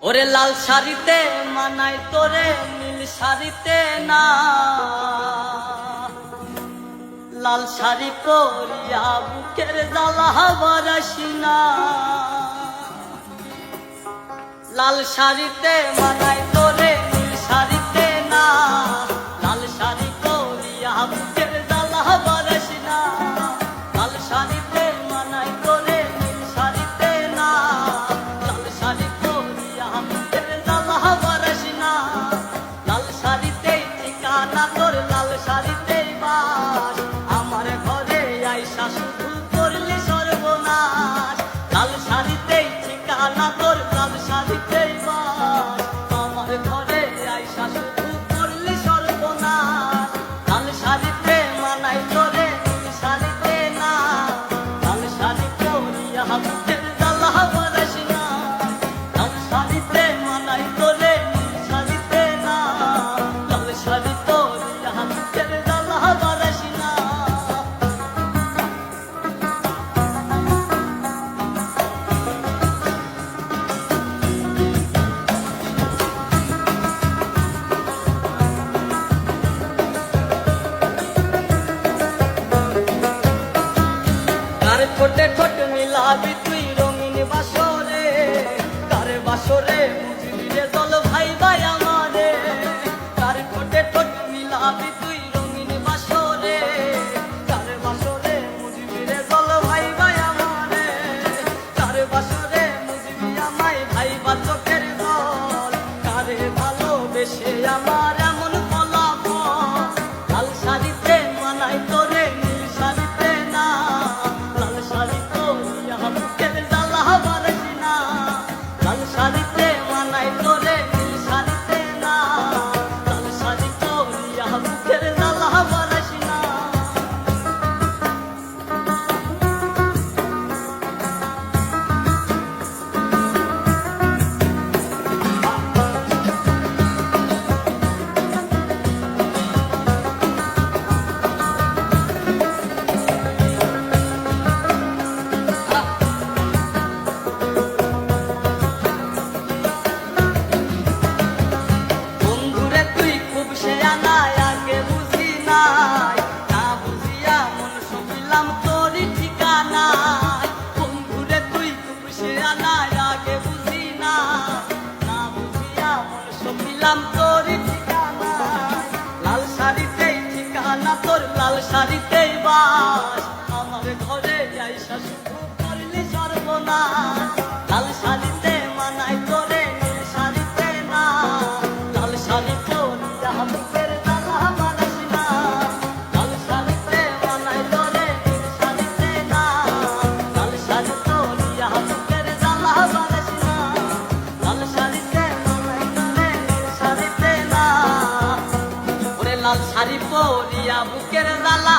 ওরে লাল শাড়িতে মানাই তোরে নীল শাড়িতে না, লাল শাড়ি পরিয়া বুকের জ্বালা বারাসি না। লাল শাড়িতে মানাই তোরে নীল শাড়িতে না, লাল শাড়ি পরিয়া বুকের জ্বালা বারাসি না। লাল শাড়িতে মানাই তোরে নীল শাড়িতে না, লাল শাড়ি পরিয়া বুকের জ্বালা বারাসি না। লাল শাড়িতে ঠিকানা তোর, লাল শাড়িতে বাস, আমার ঘরে আইসা শুধু করলি সর্বনাশ। লাল শাড়িতে ঠিকানা তোর, লাল শাড়িতে বাস, আমার ঘরে আইসা শুধু করলি সর্বনাশ। লাল শাড়িতে মানাই তোরে নীল শাড়িতে না, লাল শাড়ি পরিয়া বুকের জ্বালা বারাসি না। লাল শাড়িতে মানাই তোরে নীল শাড়িতে না, লাল শাড়ি পরিয়া বুকের জ্বালা বারাসি না। কার ঠোঁটে ঠোঁট মিলাবি তুই রঙিন বাসরে, কার বাসরে বুঝবি রে দল ভাই ভাই আমারে। কার ঠোঁটে ঠোঁট মিলাবি তুই রঙিন বাসরে, কার বাসরে বুঝবি রে দল ভাই ভাই আমারে। কার বাসরে বুঝবি আমায় ভাই বা চোখের দল, কারে ভালোবেসে আমার এমন ফলাফল। লাল শাড়িতে মানাই তোরে নীল শাড়িতে না, লাল শাড়ি পরিয়া বুকের জ্বালা বারাসি না। লাল শাড়িতে মানাই তোরে নীল শাড়িতে না, লাল শাড়ি পরিয়া বুকের জ্বালা বারাসি না। বন্ধুরে তুই খুব শেয়ানা, আগে বুঝি নাই, না বুঝিয়া মন সপিলাম তোরই ঠিকানায়। বন্ধুরে তুই খুব শেয়ানা, আগে বুঝি নাই, না বুঝিয়া মন সপিলাম তোরই ঠিকানায়। লাল শাড়িতেই ঠিকানা তোর, লাল শাড়িতেই বাস, আমার ঘরে আইসা শুধু করলি সর্বনাশ। লাল শাড়িতে মানাই তোরে নীল শাড়িতে না, লাল শাড়ি পরিয়া বুকের জ্বালা বারাসি না। লাল শাড়িতে মানাই তোরে নীল শাড়িতে না, লাল শাড়ি পরিয়া বুকের জ্বালা বারাসি না। লাল শাড়িতে মানাই তোরে নীল শাড়িতে না, ওরে লাল শাড়ি পরিয়া বুকের জ্বালা।